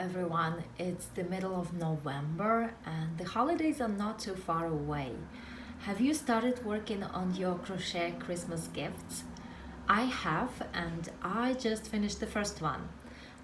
everyone. It's the middle of November and the holidays are not too far away. Have you started working on your crochet Christmas gifts? I have, and I just finished the first one.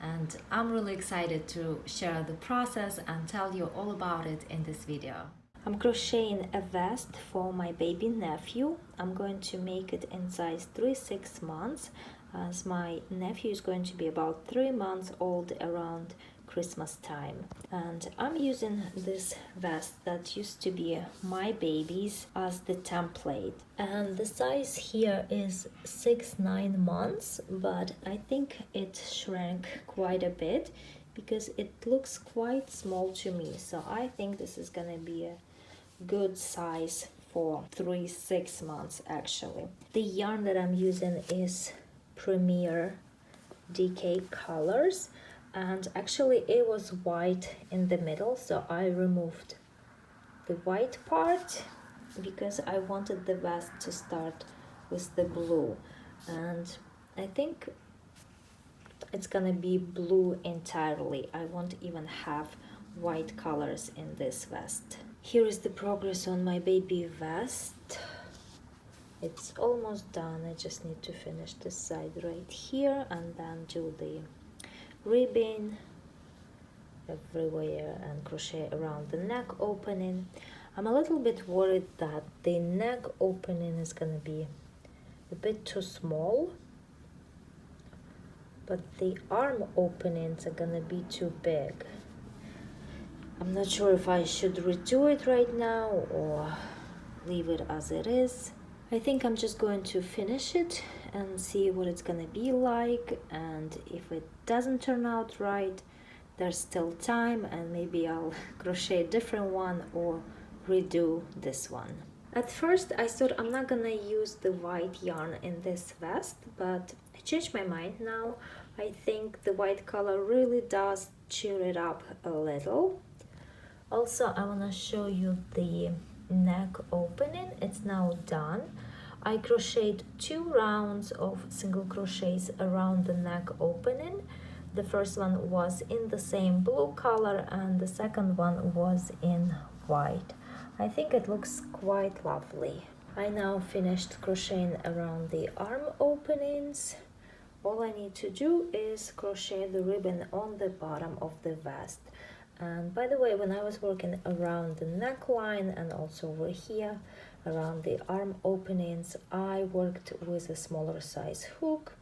And I'm really excited to share the process and tell you all about it in this video. I'm crocheting a vest for my baby nephew. I'm going to make it in size 3-6 months, as my nephew is going to be about 3 months old around Christmas time. And I'm using this vest that used to be my baby's as the template. And the size here is 6-9 months, but I think it shrank quite a bit because it looks quite small to me. So I think this is gonna be a good size for 3-6 months actually. The yarn that I'm using is Premier DK colors, and actually it was white in the middle, so I removed the white part because I wanted the vest to start with the blue, and I think it's gonna be blue entirely. I won't even have white colors in this vest. Here is the progress on my baby vest. It's almost done. I just need to finish this side right here and then do the ribbon everywhere and crochet around the neck opening. I'm a little bit worried that the neck opening is gonna be a bit too small, but the arm openings are gonna be too big. I'm not sure if I should redo it right now or leave it as it is. I think I'm just going to finish it and see what it's gonna be like, and if it doesn't turn out right, there's still time and maybe I'll crochet a different one or redo this one. At first I thought I'm not gonna use the white yarn in this vest, but I changed my mind now. I think the white color really does cheer it up a little. Also, I want to show you the neck opening. It's now done. I crocheted 2 rounds of single crochets around the neck opening. The first one was in the same blue color and the second one was in white. I think it looks quite lovely. I now finished crocheting around the arm openings. All I need to do is crochet the ribbon on the bottom of the vest. And by the way, when I was working around the neckline and also over here around the arm openings, I worked with a smaller size hook.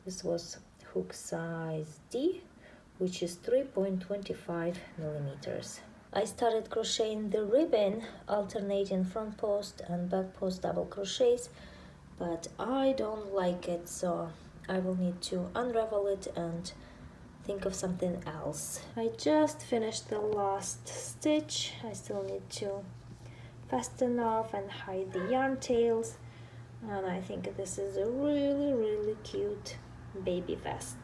This was hook size D, which is 3.25 millimeters. I started crocheting the ribbon, alternating front post and back post double crochets, but I don't like it, so I will need to unravel it and think of something else. I just finished the last stitch. I still need to fasten off and hide the yarn tails, and I think this is a really cute baby vest.